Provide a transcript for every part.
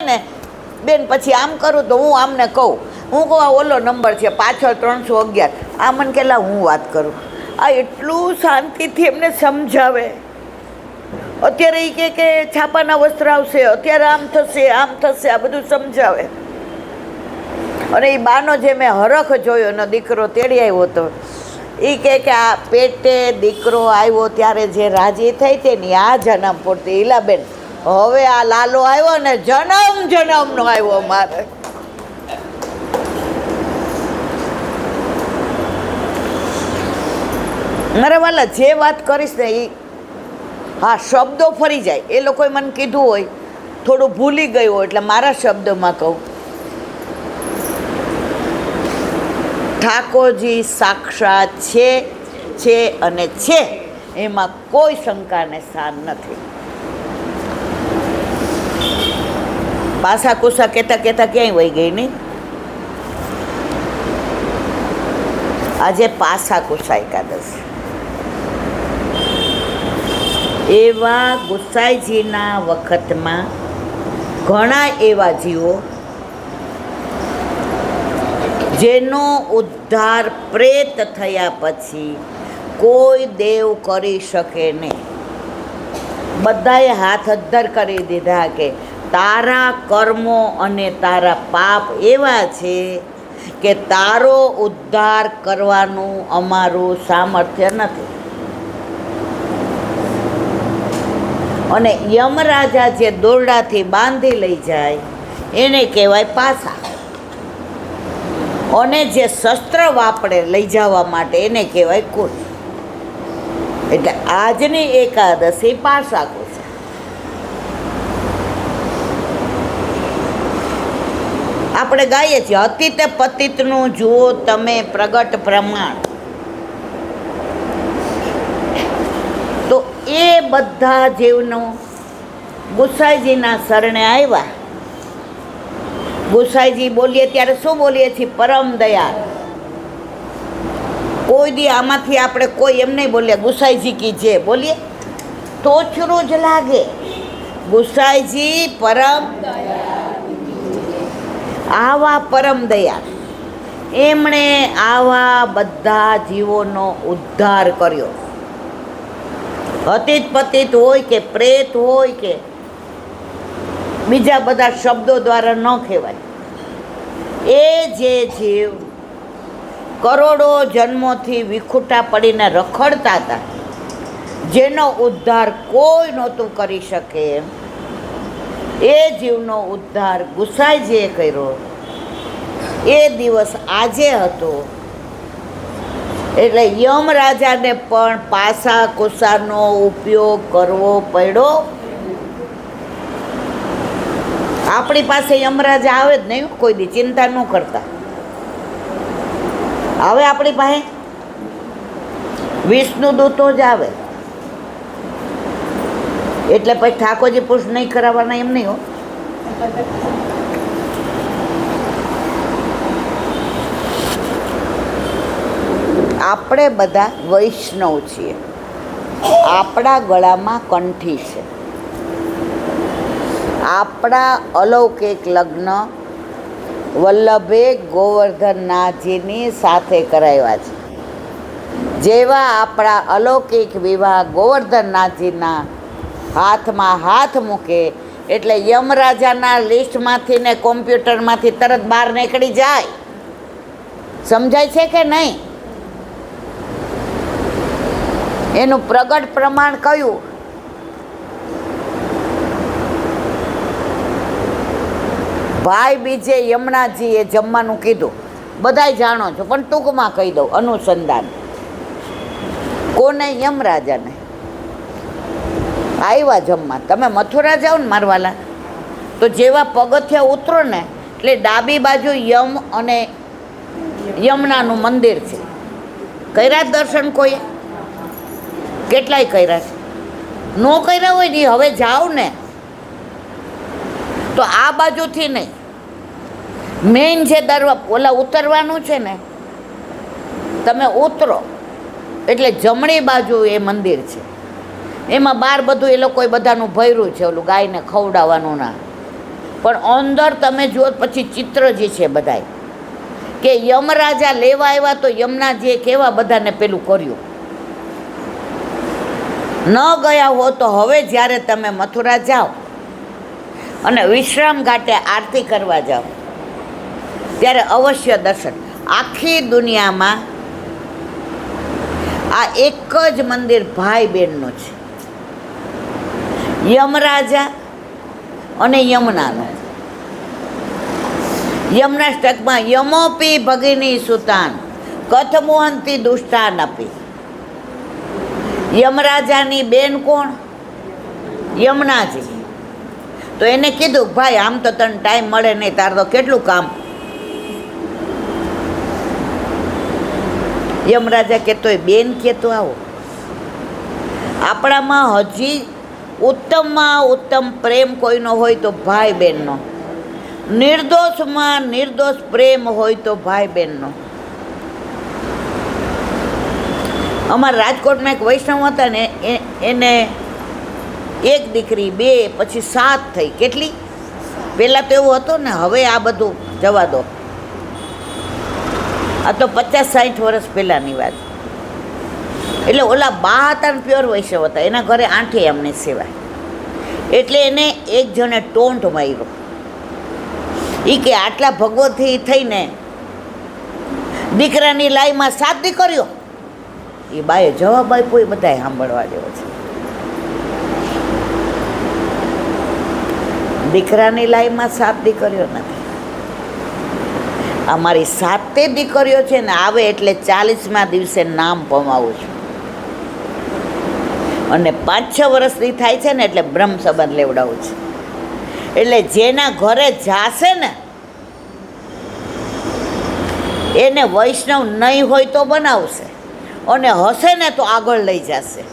ને બેન પછી આમ કરું તો હું આમને કહું, હું કહું આ ઓલો નંબર છે પાછળ 311, આ મને કેટલા હું વાત કરું. આ એટલું શાંતિથી એમને સમજાવે. અત્યારે એ કે છાપાના વસ્ત્ર આવશે, અત્યારે આમ થશે આ બધું સમજાવે. અને એ બાનો જે મેં હરખ જોયો એનો દીકરો તેડી આવ્યો હતો, એ કે આ પેટે દીકરો આવ્યો ત્યારે જે રાજી થઈ તે ને આ જન્મ પૂરતી ઈલાબેન, હવે આ લાલો આવ્યો ને જન્મનો આવ્યો મારે. મારા વાલા જે વાત કરીશ ને એ હા શબ્દો ફરી જાય. એ લોકોએ મને કીધું હોય થોડું ભૂલી ગયું હોય એટલે મારા શબ્દોમાં કહું. ઠાકોરજી સાક્ષાત છે અને છે, એમાં કોઈ શંકાને સ્થાન નથી. પાસા કુસા કહેતા ક્યાંય વહી ગઈ નહીં. આજે પાસા કુસા એકાદશી. એવા ગુસાઈજીના વખતમાં ઘણા એવા જીવો જેનો ઉદ્ધાર પ્રેત થયા પછી કોઈ દેવ કરી શકે નહીં. બધાએ હાથ અદ્ધર કરી દીધા કે તારા કર્મો અને તારા પાપ એવા છે કે તારો ઉદ્ધાર કરવાનું અમારું સામર્થ્ય નથી. અને યમરાજા જે દોરડાથી બાંધી લઈ જાય એને કહેવાય પાસા, અને જે શસ્ત્ર વાપરે લઈ જવા માટે એને કહેવાય કુશ. એટલે આજની એકાદશી પાસા કુશ. આપણે ગાઈએ છીએ અતીત પતિતનું જુઓ તમે પ્રગટ પ્રમાણ. તો એ બધા જીવનો ગુસાઈજીના શરણે આવ્યા. ગુસાઈજી બોલીએ ત્યારે શું બોલીએ છીએ? પરમ દયાળ. કોઈ દી આમાંથી આપણે કોઈ એમ નહીં બોલીએ ગુસાઈજી કી જે બોલીએ તો ચૂરું જ લાગે. ગુસાઈજી પરમ આવા પરમ દયાળ, એમણે આવા બધા જીવોનો ઉદ્ધાર કર્યો. અતીત પતિત હોય કે પ્રેત હોય કે બીજા બધા શબ્દો દ્વારા ન કહેવાય. એ જે જીવ કરોડો જન્મોથી વિખૂટા પડીને રખડતા હતા, જેનો ઉદ્ધાર કોઈ નહોતું કરી શકે, એ જીવનો ઉદ્ધાર ગુસાઈજીએ કર્યો. એ દિવસ આજે હતો. એટલે યમરાજાને પણ પાસા કુસાનો ઉપયોગ કરવો પડ્યો. આપણી પાસે યમરાજા આવે જ નહીં, કોઈ દી ચિંતા ન કરતા. હવે આપણી પાસે વિષ્ણુ દૂતો જ આવે. એટલે પછી ઠાકોરજી પુરુષ નહીં કરાવવાના એમ નહીં હો. આપણે બધા વૈષ્ણવ છીએ. આપણા ગળામાં કંઠી છે. આપણા અલૌકિક લગ્ન વલ્લભે ગોવર્ધનનાથજીની સાથે કરાવ્યા છે. જેવા આપણા અલૌકિક વિવાહ ગોવર્ધનનાથજીના હાથમાં હાથ મૂકે એટલે યમરાજાના લિસ્ટમાંથી ને કોમ્પ્યુટરમાંથી તરત બહાર નીકળી જાય. સમજાય છે કે નહીં? એનું પ્રગટ પ્રમાણ કયું? ભાઈ બીજે યમુનાજીએ જમવાનું કીધું. બધાય જાણો છો પણ ટૂંકમાં કહી દઉં અનુસંધાન. કોને? યમરાજાને. આવ્યા જમવા. તમે મથુરા જાઓ ને મારવાલા તો જેવા પગથિયા ઉતરો ને એટલે ડાબી બાજુ યમ અને યમુનાનું મંદિર છે. કર્યા દર્શન કોઈએ? કેટલાય કર્યા છે. ન કર્યા હોય ને હવે જાઓ ને તો આ બાજુથી નહીં, મેઇન જે ઓલા ઉતરવાનું છે ને, તમે ઉતરો એટલે જમણી બાજુ એ મંદિર છે. એમાં બહાર બધું એ લોકોએ બધાનું ભર્યું છે, ઓલું ગાયને ખવડાવવાનું ના. પણ અંદર તમે જુઓ પછી ચિત્ર જે છે બધાય કે યમરાજા લેવા આવ્યા તો યમના જે કેવા બધાને પેલું કર્યું. ન ગયા હો તો હવે જ્યારે તમે મથુરા જાઓ અને વિશ્રામ ઘાટે આરતી કરવા જાઓ ત્યારે અવશ્ય દર્શન. આખી દુનિયામાં આ એક જ મંદિર ભાઈ બહેનનું છે, યમરાજા અને યમુનાનું. યમનાષ્ટકમાં યમોપી ભગિની સુતાન કથમોહંતી દુષ્ટાન આપી. યમરાજાની બેન કોણ? યમુનાજી. તો એને કીધું ભાઈ આમ તો તને ટાઈમ મળે નહીં, તાર તો કેટલું કામ. યમરાજા કહેતો બેન કહેતો આવો. આપણામાં હજી ઉત્તમમાં ઉત્તમ પ્રેમ કોઈનો હોય તો ભાઈ બહેનનો, નિર્દોષમાં નિર્દોષ પ્રેમ હોય તો ભાઈ બહેનનો. અમારા રાજકોટમાં એક વૈષ્ણવ હતા ને, એને એક દીકરી, બે, પછી 7 થઈ. કેટલી? પહેલાં તો એવું હતું ને, હવે આ બધું જવા દો. આ તો 50-60 વર્ષ પહેલાંની વાત. એટલે ઓલા બા હતા ને પ્યોર વૈષ્ણવ હતા, એના ઘરે 8 અમને સેવાય. એટલે એને એક જણે ટોન્ટ માર્યો. એ કે આટલા ભગવતી થઈને દીકરાની લાઈમાં 7 દીકરીઓ. એ બાએ જવાબ આપ્યો, એ બધાએ સાંભળવા જેવો છે. દીકરાની લાઈમાં 7 દીકરીઓ નથી. અમારી 7 દીકરીઓ છે ને, આવે એટલે 40મા દિવસે નામ પમાવું છું, અને 5-6 વર્ષની થાય છે ને એટલે બ્રહ્મ સંબંધ લેવડાવું છું. એટલે જેના ઘરે જાશે ને એને વૈષ્ણવ નહીં હોય તો બનાવશે, અને હશે ને તો આગળ લઈ જશે.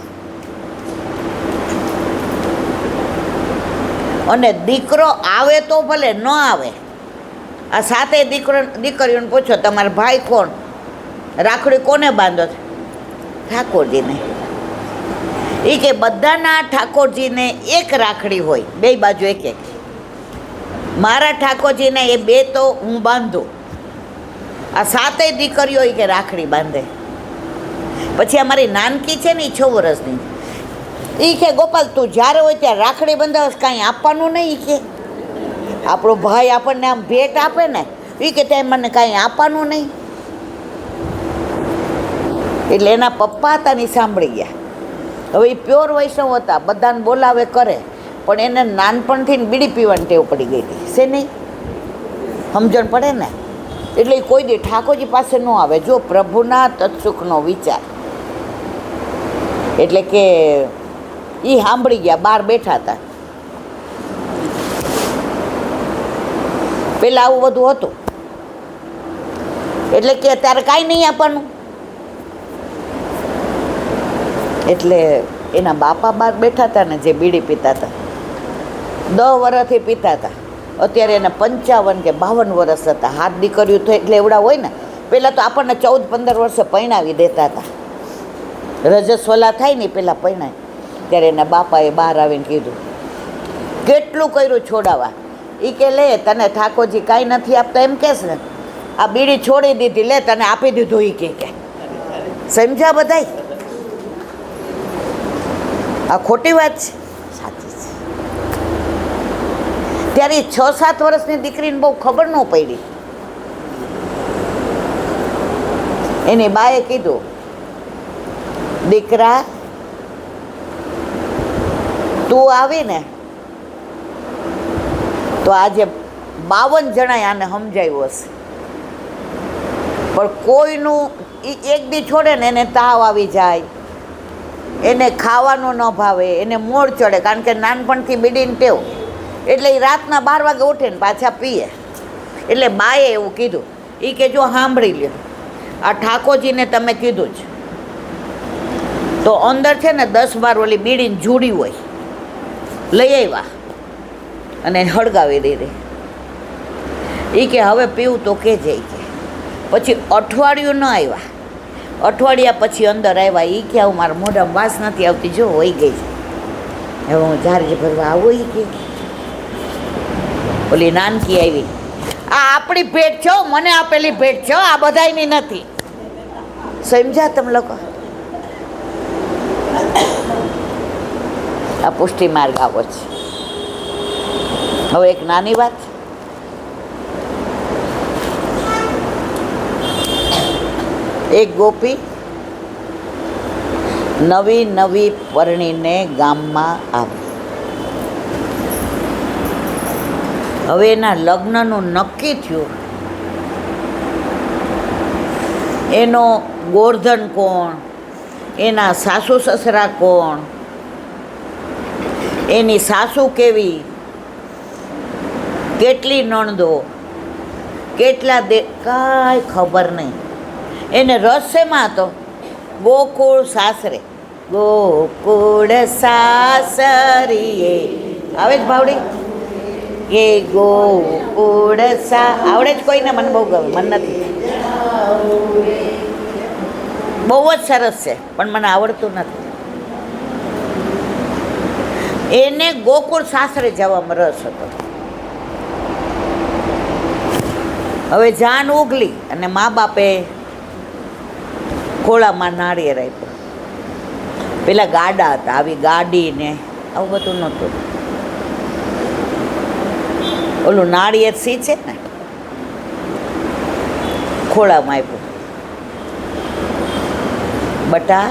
અને દીકરો આવે તો ભલે, ન આવે. આ 7 દીકરીઓને પૂછો તમારા ભાઈ કોણ, રાખડી કોને બાંધો છે? ઠાકોરજીને. એ કે બધાના ઠાકોરજીને એક રાખડી હોય, બે બાજુ એક એક. મારા ઠાકોરજીને એ 2 તો હું બાંધું. આ 7 દીકરીઓ એ કે રાખડી બાંધે. પછી અમારી નાનકી છે ને, એ 6 વર્ષની, એ કે ગોપાલ તું જ્યારે હોય ત્યાં રાખડી બંધાવશ, કાંઈ આપવાનું નહીં. એ કે આપણો ભાઈ આપણને આમ ભેટ આપે ને, એ કે ત્યાં મને કાંઈ આપવાનું નહીં. એટલે એના પપ્પા હતા ને સાંભળી ગયા. હવે એ પ્યોર વૈષ્ણવ હતા, બધાને બોલાવે કરે, પણ એને નાનપણથી બીડી પીવાની ટેવ પડી ગઈ હતી. છે નહીં? સમજણ પડે ને? એટલે એ કોઈ દી ઠાકોરજી પાસે ન આવે. જો પ્રભુના તત્સુખનો વિચાર. એટલે કે એ સાંભળી ગયા, બહાર બેઠા હતા. પેલા આવું બધું હતું. એટલે કે અત્યારે કાંઈ નહીં આપવાનું. એટલે એના બાપા બહાર બેઠા હતા ને, જે બીડી પીતા હતા, 10 વર્ષથી પીતા હતા. અત્યારે એને 55 કે 52 વર્ષ હતા. 7 દીકરીઓ થઈ એટલે એવડા હોય ને. પહેલાં તો આપણને 14-15 વર્ષે પરણાવી દેતા હતા. રજસ્વલા થાય ને પહેલાં પરણાય. ત્યારે એના બાપાએ બહાર આવીને કીધું, કેટલું કર્યું છોડાવવા. એ કે લે, તને ઠાકોરજી કાંઈ નથી આપતા એમ કહેશ ને, આ બીડી છોડી દીધી, લે તને આપી દીધું. એ કે સમજ્યા બધાય? આ ખોટી વાત છે? સાચી છે. ત્યારે 6-7 વર્ષની દીકરીને બહુ ખબર ન પડી. એની બાએ કીધું, દીકરા તું આવીને તો આજે 52 જણાએ આને સમજાવ્યું હશે, પણ કોઈનું એક દી છોડે ને એને તાવ આવી જાય, એને ખાવાનું ન ભાવે, એને મોડ ચડે, કારણ કે નાનપણથી બીડીને ટેવ. એટલે એ રાતના 12 વાગે ઉઠે ને પાછા પીએ. એટલે બાએ એવું કીધું, એ કે જો સાંભળી લ્યો, આ ઠાકોરજીને તમે કીધું જ તો અંદર છે ને 10-12 ઓલી બીડીની જુડી હોય, લઈ આવ્યા અને હળગાવી દીધી. એ કે હવે પીવું તો કે જાય કે. પછી અઠવાડિયું ન આવ્યા, અઠવાડિયા પછી અંદર આવ્યા. એ કે આવું મારા મોઢામાં વાસ નથી આવતી, જો વહી ગઈ છે, હવે હું ઝારી ભરવા આવું. એ કે ઓલી નાનકી આવી, આ આપણી ભેટ છે, મને આપેલી ભેટ છે, આ બધાયની નથી. સમજ્યા તમે લોકો? આ પુષ્ટિ માર્ગ આવો છે. હવે એક નાની વાત, એક ગોપી નવી પરણીને ગામમાં આવી. હવે એના લગ્નનું નક્કી થયું. એનો ગોર્ધન કોણ, એના સાસુ સસરા કોણ, એની સાસુ કેવી, કેટલી નણદો, કેટલા કાંઈ ખબર નહીં. એને રસ શેમાં હતો? ગોકુળ સાસરે. ગોકુળ સાસરીએ આવે જ ભાવડી કે ગોકુળ આવડે જ કોઈને? મને બહુ ગમે, મને નથી. બહુ જ સરસ છે પણ મને આવડતું નથી. એને ગોકુળ સાસરે જવામાં રસ હતો. હવે જાન ઉગલી અને મા બાપે ખોળામાં નાળિયેર આપ્યો. પેલા ગાડા હતા, આવી ગાડી ને આવું બધું નહોતું. ઓલું નાળિયેર સી છે ને, ખોળામાં આપ્યું. બટા,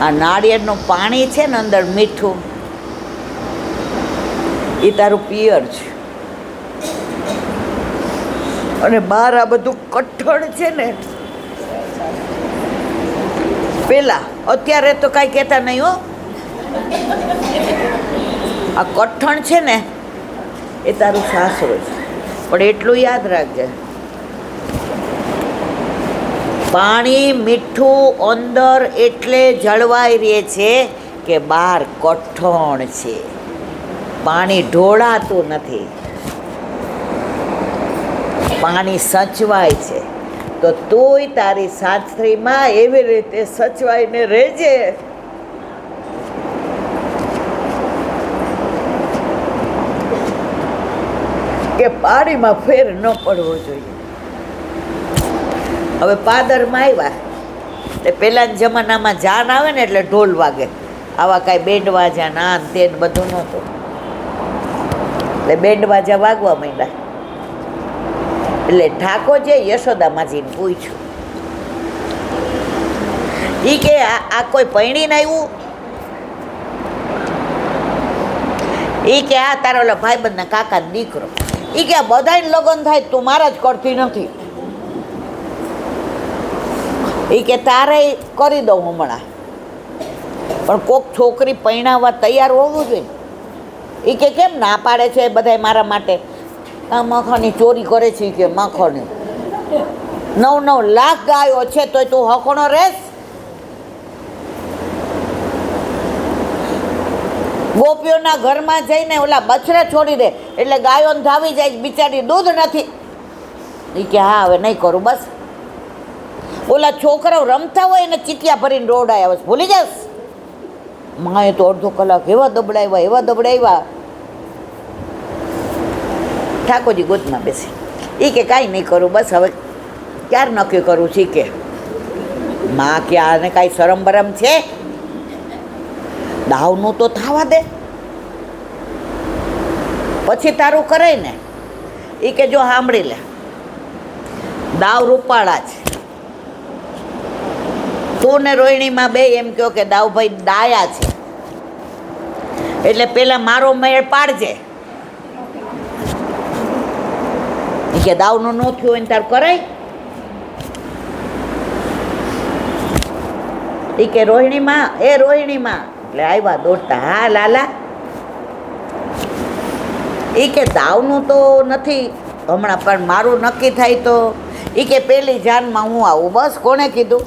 આ નાળિયેરનું પાણી છે ને અંદર મીઠું, એ તારું પિયર છે. અને બહાર આ બધું કઠણ છે ને, પેલા અત્યારે તો કાંઈ કહેતા નહીં હો. આ કઠણ છે ને એ તારું સાસરું છે. પણ એટલું યાદ રાખજે, પાણી મીઠું અંદર એટલે જળવાઈ રહે છે કે બહાર કઠણ છે, પાણી ઢોળાતું નથી, પાણી સચવાય છે. તો તુંય તારી સાસરીમાં એવી રીતે સચવાઈને રહેજે કે પાણીમાં ફેર ન પડવો જોઈએ. હવે પાદરમાં આવ્યા એટલે પહેલાંના જમાનામાં જાન આવે ને એટલે ઢોલ વાગે. આવા કાંઈ બેન્ડ વાજા ના તે બધું નહોતું. એટલે બેન્ડ વાજા વાગવા માંડ્યા. એટલે ઠાકોરજીએ યશોદામાજીને પૂછ્યું, એ કે આ કોઈ પૈણીને આવ્યું? એ કે આ તારો ઓલા ભાઈબંધના કાકાનો દીકરો. એ કે આ બધાને લગ્ન થાય તું મારા જ કરતી નથી. એ કે તારે કરી દઉં હમણાં, પણ કોક છોકરી પૈણાવવા તૈયાર હોવું જોઈએ. એ કે કેમ ના પાડે છે બધાય મારા માટે? આ મખણની ચોરી કરે છે કે મખણની 9-9 લાખ ગાયો છે તોય તું હકણો રહેશ? ગોપીઓના ઘરમાં જઈને ઓલા બછડા છોડી દે એટલે ગાયોને ધાવી જાય, બિચારી દૂધ નથી. એ કે હા હવે નહીં કરું બસ. ઓલા છોકરાઓ રમતા હોય એને ચીટિયા ભરીને રોડાયા બસ ભૂલી જાસ. માએ તો અડધો કલાક એવા દબડાવ્યા. ઠાકોરજી ગોદમાં બેસી એ કે કાંઈ નહીં કરું બસ. હવે ક્યારે નક્કી કરું છે કે માં કે આને કાંઈ શરમ બરમ છે? દાવનું તો થવા દે, પછી તારું કરાય ને. એ કે જો સાંભળી લે, દાવ રૂપાળા છે. તું ને રોહિણીમાં બે એમ કહો કે દાવભાઈ ડાયા છે, એટલે પેલા મારો મેળ પાડજે. કે દાવનું ન થયું હોય ને તાર કરાય? એ કે રોહિણીમાં એટલે આવ્યા દોડતા, હા લાલા. એ કે દાવનું તો નથી હમણાં, પણ મારું નક્કી થાય તો. એ કે પેલી જાનમાં હું આવું. બસ કોણે કીધું?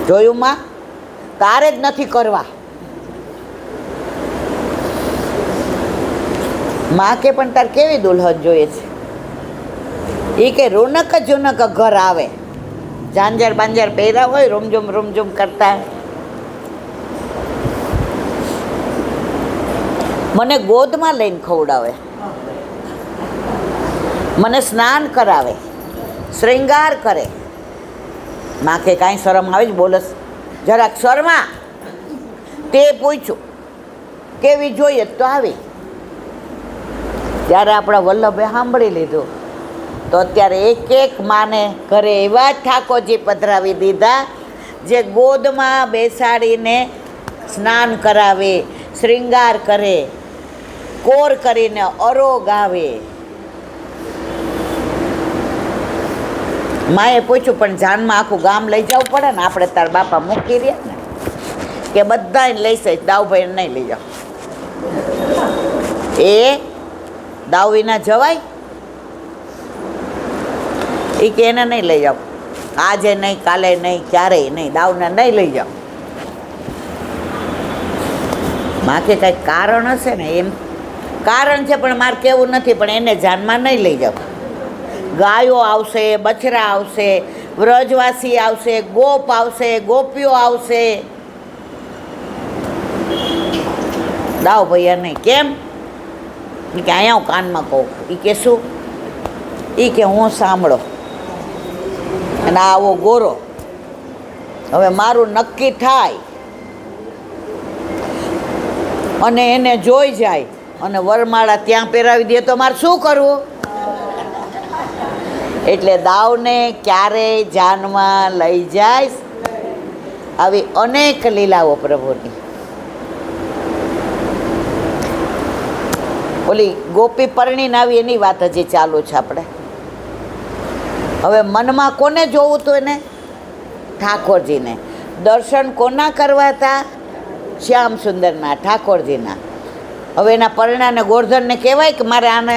જોયું માં, તારે જ નથી કરવા. માં કે પણ તાર કેવી દુલ્હન જોઈએ છે? એ કે રોનક જુનક ઘર આવે, જાંજર બાંજર પહેર્યા હોય, રોમઝોમ કરતા. મને ગોદમાં લઈને ખવડાવે, મને સ્નાન કરાવે, શ્રૃંગાર કરે. માં કે કાંઈ શરમ આવે જ બોલસ, જરાક શરમા. તે પૂછ્યું કેવી જોઈએ તો આવી. ત્યારે આપણા વલ્લભે સાંભળી લીધું તો અત્યારે એક એક માને ઘરે એવા જ ઠાકોરજી પધરાવી દીધા જે ગોદમાં બેસાડીને સ્નાન કરાવે, શ્રૃંગાર કરે, કોર કરીને અરો ગાવે. માએ પૂછ્યું પણ જાનમાં આખું ગામ લઈ જવું પડે ને, આપણે તાર બાપા મૂકી રહ્યા ને, કે બધાને લઈ જાય, દાઉભાઈને નહીં લઈ જાઓ. એ દાવ વિના જવાય? એ કે એને નહીં લઈ જાઓ, આજે નહીં, કાલે નહીં, ક્યારેય નહીં, દાવને નહીં લઈ જાઓ. માં કે કંઈક કારણ હશે ને, એમ કારણ છે પણ મારે કેવું નથી, પણ એને જાનમાં નહીં લઈ જાઓ. ગાયો આવશે, બછરા આવશે, વ્રજવાસી આવશે, ગોપ આવશે, ગોપીઓ આવશે, દાવ ભૈયા નહીં. કેમ? કે અહીંયા હું કાનમાં કહું. એ કે શું? એ કે હું સાંભળો, અને આવો ગોરો હવે મારું નક્કી થાય અને એને જોઈ જાય અને વરમાળા ત્યાં પહેરાવી દે તો મારે શું કરવું? એટલે દાવને ક્યારેય જાનમાં લઈ જાય. આવી અનેક લીલાઓ પ્રભુની. ઓલી ગોપી પરણીને આવી એની વાત હજી ચાલુ છે આપણે. હવે મનમાં કોને જોવું હતું? એને ઠાકોરજીને. દર્શન કોના કરવા હતા? શ્યામ સુંદરના, ઠાકોરજીના. હવે એના પરણાને ગોરધનને કહેવાય કે મારે આને